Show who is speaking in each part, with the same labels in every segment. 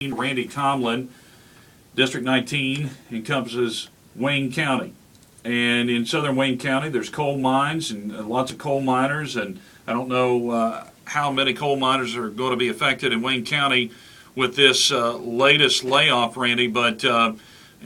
Speaker 1: Randy Tomblin, District 19 encompasses Wayne County. And in southern Wayne County, there's coal mines and lots of coal miners. And I don't know how many coal miners are going to be affected in Wayne County with this latest layoff, Randy. But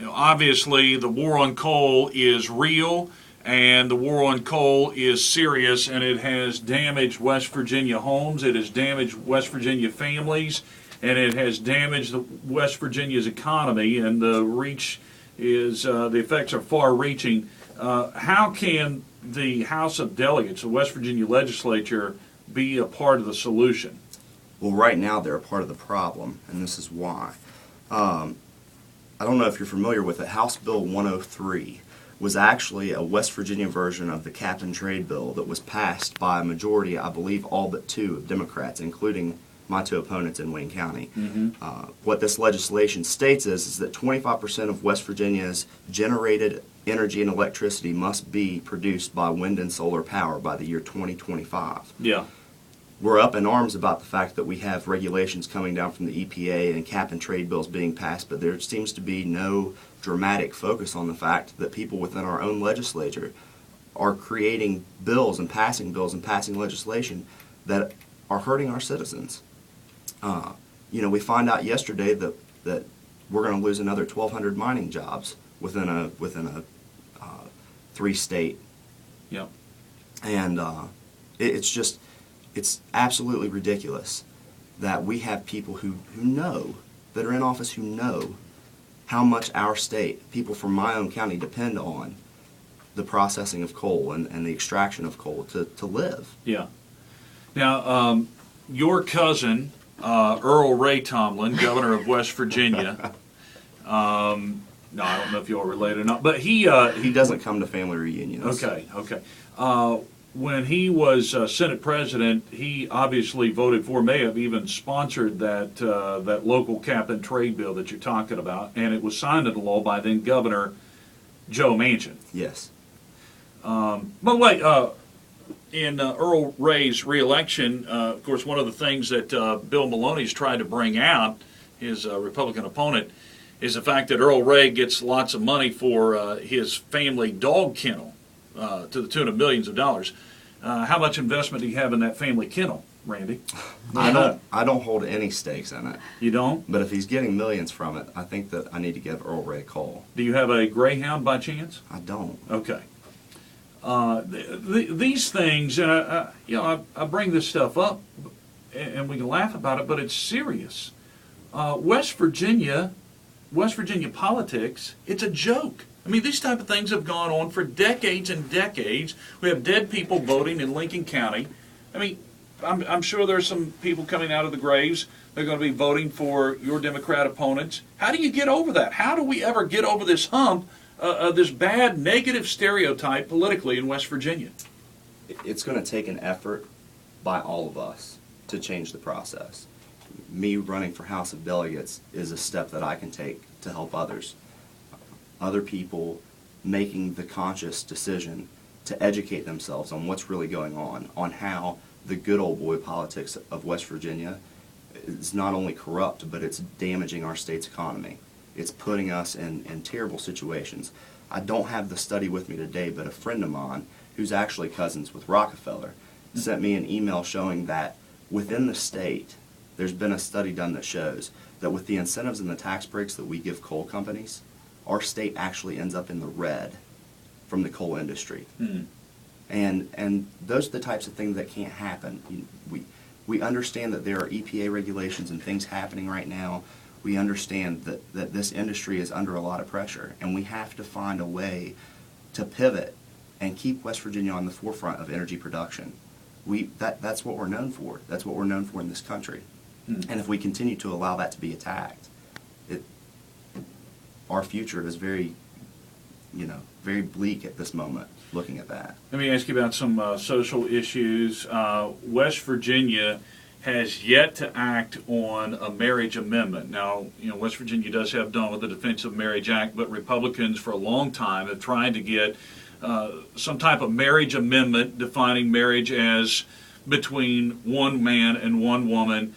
Speaker 1: obviously, the war on coal is real, and the war on coal is serious, and it has damaged West Virginia homes. It has damaged West Virginia families, and it has damaged West Virginia's economy, and the effects are far-reaching. How can the House of Delegates, the West Virginia legislature, be a part of the solution?
Speaker 2: Well, right now they're a part of the problem, and this is why. I don't know if you're familiar with it. House Bill 103 was actually a West Virginia version of the cap and trade bill that was passed by a majority, I believe, all but two of Democrats, including my two opponents in Wayne County. What this legislation states is that 25% of West Virginia's generated energy and electricity must be produced by wind and solar power by the year 2025.
Speaker 1: Yeah.
Speaker 2: We're up in arms about the fact that we have regulations coming down from the EPA and cap and trade bills being passed, but there seems to be no dramatic focus on the fact that people within our own legislature are creating bills and passing legislation that are hurting our citizens. We find out yesterday that we're going to lose another 1,200 mining jobs within a three-state.
Speaker 1: Yep.
Speaker 2: And it's absolutely ridiculous that we have people who know, that are in office, who know how much our state, people from my own county, depend on the processing of coal and the extraction of coal to live.
Speaker 1: Yeah. Now, your cousin, Earl Ray Tomblin, governor of West Virginia, no, I don't know if you all related or not, but he
Speaker 2: doesn't come to family reunions.
Speaker 1: Okay. When he was Senate president, he obviously voted for, may have even sponsored that local cap and trade bill that you're talking about, and it was signed into law by then Governor Joe Manchin.
Speaker 2: Yes.
Speaker 1: By the way, in Earl Ray's reelection, of course, one of the things that Bill Maloney's tried to bring out, his Republican opponent, is the fact that Earl Ray gets lots of money for his family dog kennel. To the tune of millions of dollars. How much investment do you have in that family kennel, Randy?
Speaker 2: I don't hold any stakes in it.
Speaker 1: You don't?
Speaker 2: But if he's getting millions from it, I think that I need to give Earl Ray a call.
Speaker 1: Do you have a greyhound by chance?
Speaker 2: I don't.
Speaker 1: Okay. These things, and I bring this stuff up, and we can laugh about it, but it's serious. West Virginia politics, it's a joke. I mean, these type of things have gone on for decades and decades. We have dead people voting in Lincoln County. I mean, I'm sure there's some people coming out of the graves. They're going to be voting for your Democrat opponents. How do you get over that? How do we ever get over this hump, this bad, negative stereotype politically in West Virginia?
Speaker 2: It's going to take an effort by all of us to change the process. Me running for House of Delegates is a step that I can take to help others. Other people making the conscious decision to educate themselves on what's really going on how the good old boy politics of West Virginia is not only corrupt, but it's damaging our state's economy. It's putting us in terrible situations. I don't have the study with me today, but a friend of mine, who's actually cousins with Rockefeller, sent me an email showing that within the state, there's been a study done that shows that with the incentives and the tax breaks that we give coal companies, our state actually ends up in the red from the coal industry. And those are the types of things that can't happen. We understand that there are EPA regulations and things happening right now. We understand that this industry is under a lot of pressure, and we have to find a way to pivot and keep West Virginia on the forefront of energy production. That's what we're known for. That's what we're known for in this country. And if we continue to allow that to be attacked, our future is very bleak at this moment, looking at that.
Speaker 1: Let me ask you about some social issues. West Virginia has yet to act on a marriage amendment. Now, West Virginia does have done with the Defense of Marriage Act, but Republicans for a long time have tried to get some type of marriage amendment defining marriage as between one man and one woman.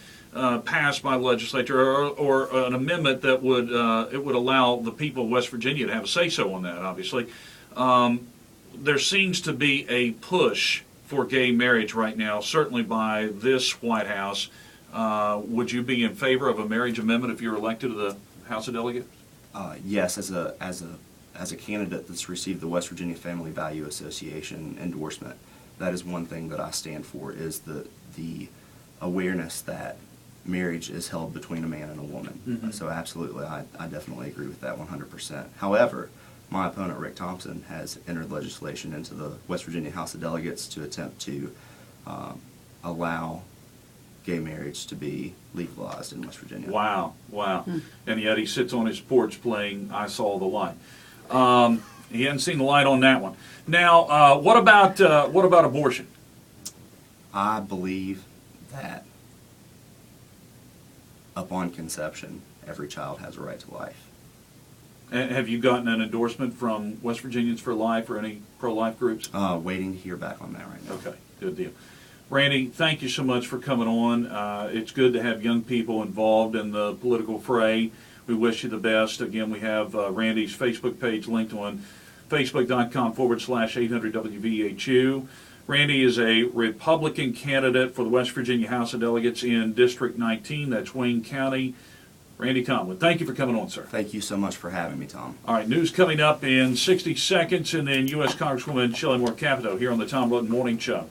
Speaker 1: passed by the legislature, or an amendment that would it would allow the people of West Virginia to have a say-so on that. Obviously, there seems to be a push for gay marriage right now, certainly by this White House. Would you be in favor of a marriage amendment if you're elected to the House of Delegates?
Speaker 2: Yes, as a candidate that's received the West Virginia Family Value Association endorsement, that is one thing that I stand for, is the awareness that marriage is held between a man and a woman.
Speaker 1: Mm-hmm.
Speaker 2: So absolutely, I definitely agree with that 100%. However, my opponent, Rick Thompson, has entered legislation into the West Virginia House of Delegates to attempt to allow gay marriage to be legalized in West Virginia.
Speaker 1: Wow, wow. And yet he sits on his porch playing I Saw the Light. He hadn't seen the light on that one. Now, what about abortion?
Speaker 2: I believe that upon conception, every child has a right to life.
Speaker 1: And have you gotten an endorsement from West Virginians for Life or any pro-life groups?
Speaker 2: Waiting to hear back on that right now.
Speaker 1: Okay, good deal. Randy, thank you so much for coming on. It's good to have young people involved in the political fray. We wish you the best. Again, we have Randy's Facebook page linked on facebook.com/800WVHU. Randy is a Republican candidate for the West Virginia House of Delegates in District 19. That's Wayne County. Randy Tomblin, thank you for coming on, sir.
Speaker 2: Thank you so much for having me, Tom.
Speaker 1: All right, news coming up in 60 seconds, and then U.S. Congresswoman Shelley Moore Capito here on the Tom Roten Morning Show.